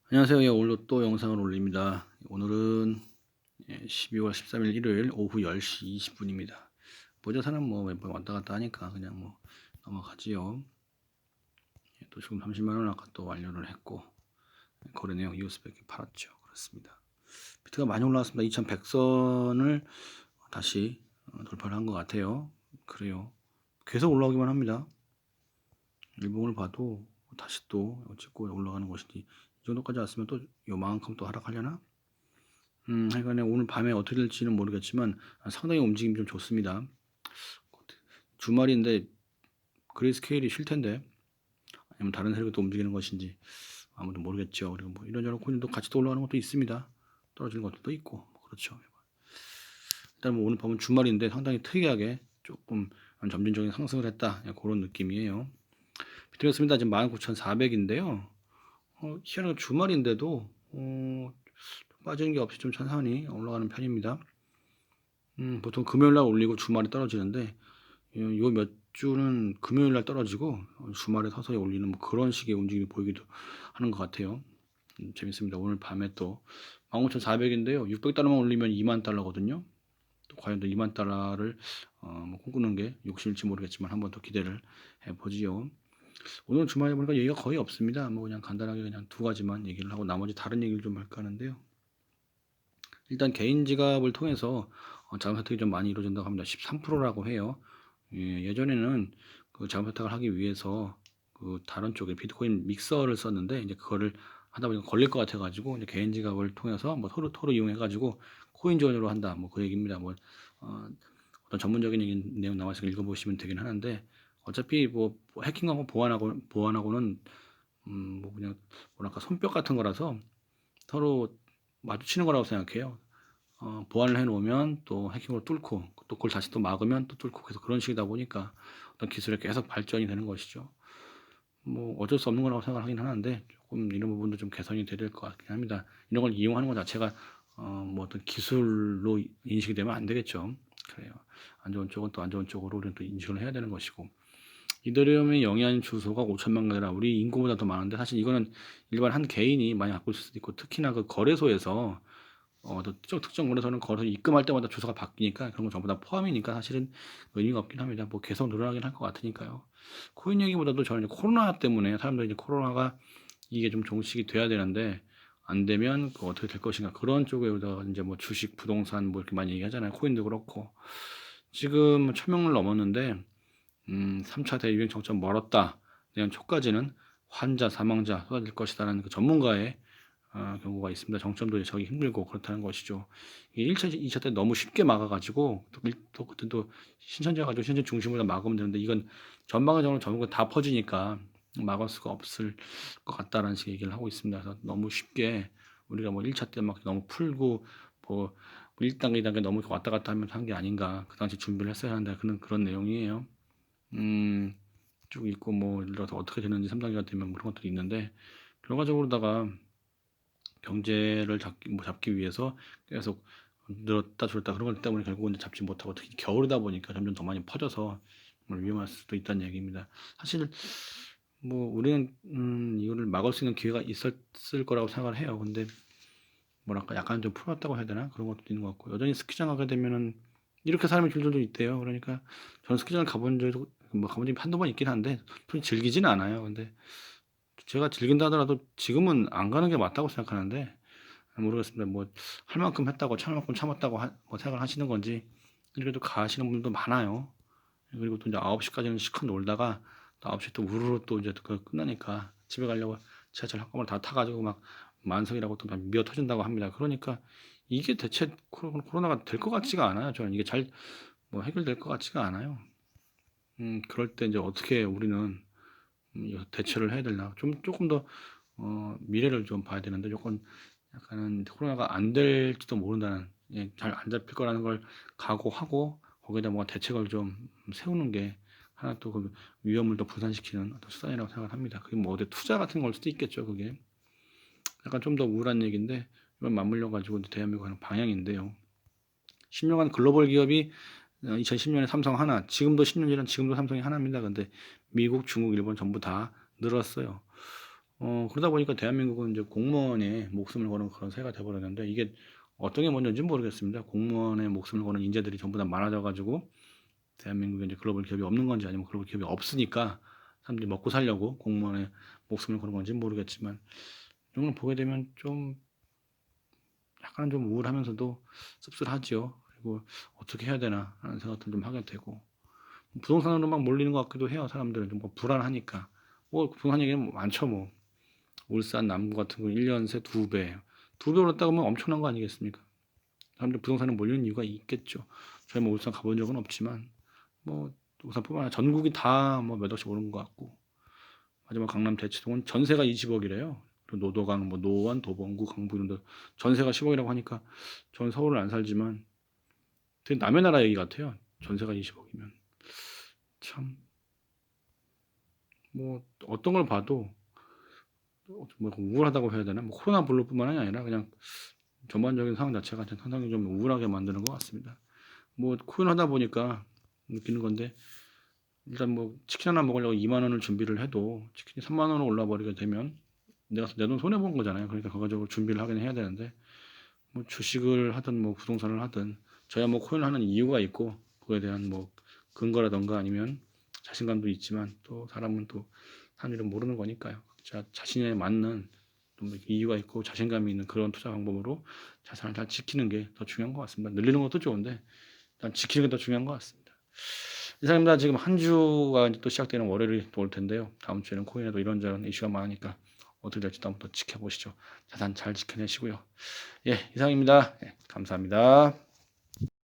안녕하세요. 예, 오늘도 또 영상을 올립니다. 오늘은 12월 13일 일요일 오후 10시 20분입니다. 모자사는 뭐 매번 왔다 갔다 하니까 그냥 뭐 넘어가지요. 또 지금 30만 원 아까 또 완료를 했고 거래 내용 이웃 몇 개 팔았죠. 그렇습니다. 비트가 많이 올라왔습니다. 2100선을 다시 돌파를 한 것 같아요. 그래요. 계속 올라오기만 합니다. 일봉을 봐도 다시 또 찍고 올라가는 것이지 이 정도까지 왔으면 또 요만큼 또 하락하려나? 하여간에 오늘 밤에 어떻게 될지는 모르겠지만 상당히 움직임이 좀 좋습니다. 주말인데 그레이스케일이 쉴 텐데 아니면 다른 세력이 또 움직이는 것인지 아무도 모르겠죠. 그리고 뭐 이런저런 코인도 같이 또 올라가는 것도 있습니다. 떨어지는 것도 있고 뭐 그렇죠. 일단 뭐 오늘 밤은 주말인데 상당히 특이하게 조금 점진적인 상승을 했다 그런 느낌이에요. 비트였습니다. 지금 19,400인데요. 희한하게 주말인데도 빠지는 게 없이 좀 천천히 올라가는 편입니다. 보통 금요일날 올리고 주말에 떨어지는데 요 몇 주는 금요일날 떨어지고 주말에 서서히 올리는 뭐 그런 식의 움직임이 보이기도 하는 것 같아요. 재밌습니다. 오늘 밤에 또 15,400인데요. 600달러만 올리면 2만 달러거든요. 또 과연 또 2만 달러를 뭐 꿈꾸는 게 욕심일지 모르겠지만 한번 더 기대를 해보지요. 오늘 주말에 보니까 얘기가 거의 없습니다. 뭐 그냥 간단하게 그냥 두 가지만 얘기를 하고 나머지 다른 얘기를 좀 할까 하는데요. 일단 개인 지갑을 통해서 자금 세탁이 좀 많이 이루어진다고 합니다. 13%라고 해요. 예전에는 그 자금 세탁을 하기 위해서 그 다른 쪽에 비트코인 믹서를 썼는데 이제 그거를 하다 보니까 걸릴 것 같아가지고 이제 개인 지갑을 통해서 뭐 토로 이용해가지고 코인 지원으로 한다. 뭐 그 얘기입니다. 뭐 어떤 전문적인 내용 나와서 읽어보시면 되긴 하는데 어차피 뭐 해킹하고 보안하고는 뭐 그냥 뭐랄까 손뼉 같은 거라서 서로 마주치는 거라고 생각해요. 보완을 해놓으면 또 해킹으로 뚫고 또 그걸 다시 또 막으면 또 뚫고 계속 그런 식이다 보니까 어떤 기술이 계속 발전이 되는 것이죠. 뭐 어쩔 수 없는 거라고 생각하긴 하는데 조금 이런 부분도 좀 개선이 돼야 될 것 같긴 합니다. 이런 걸 이용하는 것 자체가 뭐 어떤 기술로 인식이 되면 안 되겠죠. 그래요. 안 좋은 쪽은 또 안 좋은 쪽으로 우리는 또 인식을 해야 되는 것이고 이더리움의 영위한 주소가 5천만 개라 우리 인구보다 더 많은데 사실 이거는 일반 한 개인이 많이 갖고 있을 수도 있고 특히나 그 거래소에서 특정 거래소는 거래소 입금할 때마다 주소가 바뀌니까 그런 거 전부 다 포함이니까 사실은 의미가 없긴 합니다. 뭐 계속 늘어나긴 할 것 같으니까요. 코인 얘기보다도 저는 이제 코로나 때문에 사람들이 이제 코로나가 이게 좀 종식이 돼야 되는데 안 되면 그 어떻게 될 것인가 그런 쪽에다가 이제 뭐 주식, 부동산 뭐 이렇게 많이 얘기하잖아요. 코인도 그렇고 지금 1,000명을 넘었는데 3차 대유행 정점 멀었다. 내년 초까지는 환자, 사망자 쏟아질 것이다라는 그 전문가의 경우가 있습니다. 정점도 이제 저기 힘들고 그렇다는 것이죠. 이게 1차, 2차 때 너무 쉽게 막아가지고 또 신천지가 가지고 신천지 중심으로 막으면 되는데 이건 전방위적으로 전부 다 퍼지니까 막을 수가 없을 것 같다라는 식의 얘기를 하고 있습니다. 그래서 너무 쉽게 우리가 뭐 1차 때 막 너무 풀고 뭐 1단계, 2단계 너무 왔다 갔다 하면서 한 게 아닌가. 그 당시 준비를 했어야 하는데 그런 내용이에요. 음, 쭉 있고 뭐 예를 들어서 어떻게 되는지 3단계가 되면 뭐 그런 것들이 있는데 결과적으로다가 경제를 잡기 위해서 계속 늘었다 줄었다 그런 것 때문에 결국은 잡지 못하고 특히 겨울이다 보니까 점점 더 많이 퍼져서 정말 위험할 수도 있다는 얘기입니다. 사실 뭐 우리는 이거를 막을 수 있는 기회가 있었을 거라고 생각을 해요. 근데 뭐랄까 약간 좀 풀었다고 해야 되나 그런 것도 있는 것 같고 여전히 스키장 가게 되면은 이렇게 사람이 줄줄도 있대요. 그러니까 저는 스키장을 가본 적이 뭐 가본 적이 한두 번 있긴 한데 솔직히 즐기지는 않아요. 근데 제가 즐긴다 하더라도 지금은 안 가는 게 맞다고 생각하는데 모르겠습니다. 뭐 할 만큼 했다고 참을 만큼 참았다고 뭐 생각을 하시는 건지 그래도 가시는 분들도 많아요. 그리고 또 이제 9시까지는 실컷 놀다가 또 9시 또 우르르 또 이제 그 끝나니까 집에 가려고 지하철 한꺼번에 다 타가지고 막 만석이라고 또 미어 터진다고 합니다. 그러니까 이게 대체 코로나가 될 것 같지가 않아요. 저는 이게 잘 뭐 해결될 것 같지가 않아요. 그럴 때 이제 어떻게 우리는 이거 대처를 해야 되나 좀 조금 더 미래를 좀 봐야 되는데 조금 약간은 코로나가 안 될지도 모른다는 잘 안 잡힐 거라는 걸 각오하고 거기에다 뭔가 대책을 좀 세우는 게 하나 또 그 위험을 더 분산시키는 어떤 수단이라고 생각을 합니다. 그게 뭐 어디 투자 같은 걸 수도 있겠죠. 그게 약간 좀 더 우울한 얘기인데 이걸 맞물려 가지고 대한민국 하는 방향인데요. 10년간 글로벌 기업이 2010년에 삼성 하나, 지금도 10년 전은 지금도 삼성이 하나입니다. 근데 미국, 중국, 일본 전부 다 늘었어요. 그러다 보니까 대한민국은 이제 공무원의 목숨을 거는 그런 사회가 돼 버렸는데 이게 어떤 게 먼저인지는 모르겠습니다. 공무원의 목숨을 거는 인재들이 전부 다 많아져 가지고 대한민국에 이제 글로벌 기업이 없는 건지 아니면 글로벌 기업이 없으니까 사람들이 먹고 살려고 공무원의 목숨을 거는 건지는 모르겠지만 이런 걸 보게 되면 좀 약간 좀 우울하면서도 씁쓸하지요. 그리고 '어떻게 해야 되나.' 하는 생각도 좀 하게 되고 부동산으로 막 몰리는 것 같기도 해요. 사람들은 좀 뭐 불안하니까. 뭐 부동산 얘기는 많죠 뭐. 울산 남구 같은 거 1 년 새 2배. 2배 올랐다고 하면 엄청난 거 아니겠습니까? 사람들 부동산에 몰리는 이유가 있겠죠. 저희 뭐 울산 가본 적은 없지만 뭐 울산뿐만 아니라 전국이 다 뭐 몇 억씩 오른 것 같고 마지막 강남 대치동은 전세가 20억이래요. 그리고 노도강, 뭐 노원, 도봉구, 강북 이런 데 전세가 10억이라고 하니까 저는 서울은 안 살지만 되게 남의 나라 얘기 같아요. 전세가 20억이면. 참 뭐 어떤 걸 봐도 뭐 우울하다고 해야 되나? 뭐 코로나 블루뿐만이 아니라 그냥 전반적인 상황 자체가 상당히 좀 우울하게 만드는 것 같습니다. 뭐 코인하다 보니까 느끼는 건데 일단 뭐 치킨 하나 먹으려고 2만 원을 준비를 해도 치킨이 3만 원으로 올라 버리게 되면 내가 내 돈 손해 본 거잖아요. 그러니까 그거적으로 준비를 하긴 해야 되는데 뭐 주식을 하든 뭐 부동산을 하든 저야 뭐 코인을 하는 이유가 있고 그거에 대한 뭐 근거라던가 아니면 자신감도 있지만 또 사람은 또 사람 일은 모르는 거니까요. 자신에 맞는 좀 이렇게 이유가 있고 자신감이 있는 그런 투자 방법으로 자산을 잘 지키는 게 더 중요한 것 같습니다. 늘리는 것도 좋은데 일단 지키는 게 더 중요한 것 같습니다. 이상입니다. 지금 한 주가 이제 또 시작되는 월요일이 또 올 텐데요. 다음 주에는 코인에도 이런저런 이슈가 많으니까 어떻게 될지도 한번 더 지켜보시죠. 자산 잘 지켜내시고요. 예, 이상입니다. 예, 감사합니다.